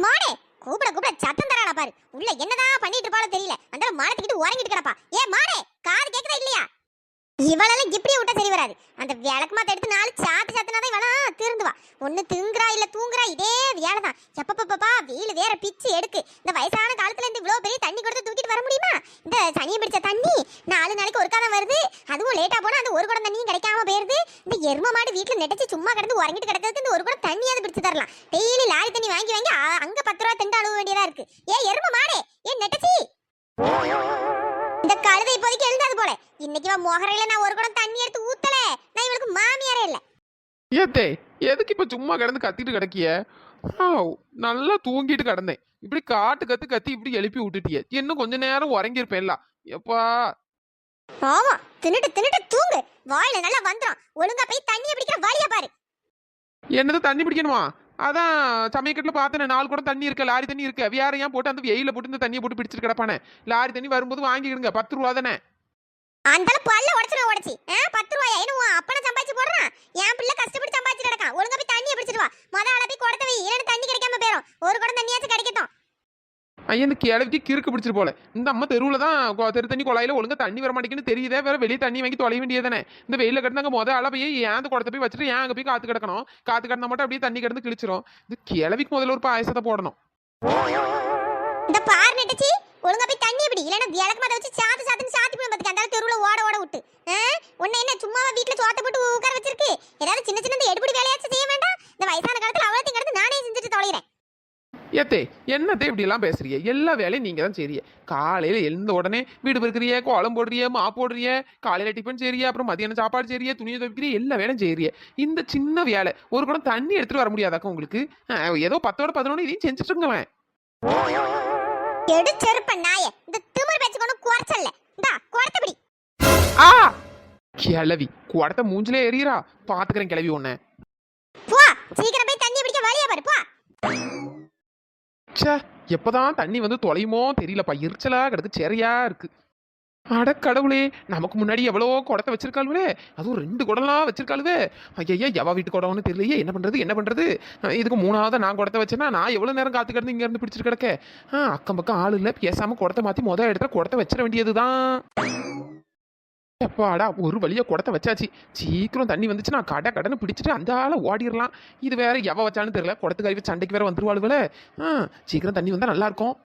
மாடே கூப்பிட கூப்பிட சத்தம் தராளா பாரு. உள்ள என்னதான் பண்ணிட்டு இருப்பாளோ தெரியல. அந்த மாடத்துக்கிட்டு உறங்கிட்டு கிடப்பா. ஏ மாடே காது கேக்குதா இல்லையா? இவளால இப்படியே விட்டா சரி வராது. அந்த விளக்கு மாத்த எடுத்து நாலு சாத்து சாத்துனாதான் இவளா திருந்துவா. ஒண்ணு திங்குறா இல்ல தூங்குறா, இதே வேலைதான். எப்பப்பப்பா வெயில் வேற பிச்சு எடுக்கு. இந்த வயசான காலத்துல இருந்து இவ்வளவு பெரிய தண்ணி கொடுத்து தூக்கிட்டு வர முடியுமா? இந்த சனியை பிடிச்ச தண்ணி 4 நாளைக்கு ஒருக்காதான் வருது. அதுவும் லேட்டா போனா அந்த ஒரு குடம் தண்ணியும் கிடைக்காம போயிருது. இந்த எரும மாடு வீட்டுல நெட்டச்சு சும்மா கிடந்து உறங்கிட்டு கிடக்கிறதுக்கு இந்த ஒரு குடம் தண்ணியாவது பிடிச்சு தரலாம். டெய்லி லாரி தண்ணி வாங்கி வாங்கி அங்க 10 ரூபா திண்டு அழுவ வேண்டியதா இருக்கு. ஏ எரும மாடே, ஏ நெட்டச்சி, இந்த கழுதை இப்போதைக்கு எழுந்தாது போல. இன்னைக்கு மோகரையில நான் ஒரு குடம் தண்ணி எடுத்து ஊத்தல, நான் இவளுக்கு மாமியாரே இல்ல. ஏத்தே எதுக்கு இப்ப சும்மா கிடந்து கத்திட்டு கிடக்கிய? நல்லா தூங்கிட்டு கிடந்தேன். இப்படி காட்டு கத்து கத்தி இப்படி எழுப்பி விட்டுட்டிய. இன்னும் கொஞ்ச நேரம் உறங்கிருப்பேன்ல. எப்பா ஆமா, தின்னுட்டு தின்னுட்டு தூங்கு. வாயில நல்லா வந்துரும். ஒழுங்கா போய் தண்ணியை பிடிக்கிற வழியா பாரு. என்னது தண்ணி பிடிக்கணுமா? அதான் சமயக்கட்டில் பார்த்தேன் 4 குடம் தண்ணி இருக்க, லாரி தண்ணி இருக்க. வேற ஏன் போட்டு அந்த வெயில போட்டு இந்த தண்ணியை போட்டு பிடிச்சிட்டு கிடப்பானே. லாரி தண்ணி வரும்போது வாங்கிக்கிடுங்க, 10 ரூபா தானே. அந்த பல்ல உடைச்சு 10 ரூபாயா? என்ன அப்பனை சம்பாதிச்சு போடுறான்? என் பிள்ளை கஷ்டப்பட்டு சம்பாதிச்சு கிடக்கான். ஒழுங்கா போய் தண்ணியை பிடிச்சிட்டு வா. ஆள போய் குடத்தை வை, இல்லைன்னு தண்ணி கிடைக்காம போயிடும். ஒரு குடம் தண்ணியாச்சும் கிடைக்கட்டும். ஐயா இந்த கிழவிக்கு கிறுக்கு பிடிச்சிட்டு போல. இந்த அம்மா தெருவில் தான் தெரு தண்ணி குழாயில ஒழுங்கா தண்ணி வர மாட்டேங்குன்னு தெரியுதே. வேற வெளியே தண்ணி வாங்கி தொலைய வேண்டியதானே. இந்த வெயில கிடந்தாங்க ஆள போய் ஏன் குடத்தை போய் வச்சுட்டு ஏன் அங்கே போய் காத்து கிடக்கணும்? காத்து கிடந்தா மட்டும் அப்படியே தண்ணி கிடந்து கிழிச்சிரும். இந்த கிழவிக்கு முதல்ல ஒரு பாயசத்தை போடணும். இந்த பார் நெட்டச்சி, ஒழுங்கா போய் தண்ணி பிடி, இல்லைன்னா விளக்கு மாத்த வச்சு சாத்து சாத்துன்னு சாத்தி போய் பார்த்துக்க. அந்த தெருவில் ஓட ஓட விட்டு உன்னை என்ன சும்மாவா வீட்டில் சோத்தை போட்டு உட்கார வச்சிருக்கு? ஏதாவது சின்ன சின்ன எடுபடி வேலையாச்சும் செய்ய வேண்டாம்? இந்த வயசான காலத்தில் அவ்வளோத்தையும் கிடந்து நானே செஞ்சுட்டு தொலைகிறேன். ஏத்தே என்னத்தே இப்படி எல்லாம் பேசுறிய? எல்லா வேலையும் நீங்க தான் செய்றிய. காலையில எழுந்த உடனே வீடு பெருக்கிறிய, கோலம் போடுறிய, மா போடுறிய, காலையில டிஃபன் செய்றிய, அப்புறம் மதியானம் சாப்பாடு செய்றிய, துணியை துவைக்கிறிய, எல்லா வேலையும் செய்றிய. இந்த சின்ன வேலை ஒரு குடம் தண்ணி எடுத்துட்டு வர முடியாதாக்கா உங்களுக்கு? ஏதோ 10ஓட 11 இதையும் செஞ்சுட்டு இருங்களேன். எடு செருப்ப நாயே, இந்த திமிர் பேச்சு கொண்டு குறைச்சல்ல. இந்தா குடத்தை பிடி. ஆ கிளவி குடத்தை மூஞ்சிலே எறிகிறா. பாத்துக்கிறேன் கிளவி ஒண்ணு. போ, சீக்கிரம் போய் தண்ணி பிடிக்க வழியா பாரு. போ. ச்சே எப்பதான் தண்ணி வந்து தொலையுமோ தெரியலப்பா. எரிச்சலா கிடக்கு, சரியா இருக்கு. அட கடவுளே, நமக்கு முன்னாடி எவ்வளோ குடத்தை வச்சிருக்காளுவே. அதுவும் 2 குடம்லாம் வச்சிருக்காளுவே. ஐயா எவ வீட்டு குடம்னு தெரியலையே. என்ன பண்றது? இதுக்கு 3ஆவது நான் குடத்தை வச்சேன்னா நான் எவ்வளோ நேரம் காத்து கிடந்து இங்க இருந்து பிடிச்சிட்டு கிடக்க. அக்கம் பக்கம் ஆள் இல்லை. பேசாம குடத்தை மாத்தி இடத்துல குடத்தை வச்சிட வேண்டியதுதான். எப்பாடா ஒரு வழியா குடத்தை வச்சாச்சு. சீக்கிரம் தண்ணி வந்துச்சு, நான் கடன்னு பிடிச்சிட்டு அந்த ஆளை ஓடிடலாம். இது வேற எவ வச்சான்னு தெரியல. குடத்துக்கு அறிவு சண்டைக்கு வேற வந்துருவாளுவல. சீக்கிரம் தண்ணி வந்தா நல்லா இருக்கும்.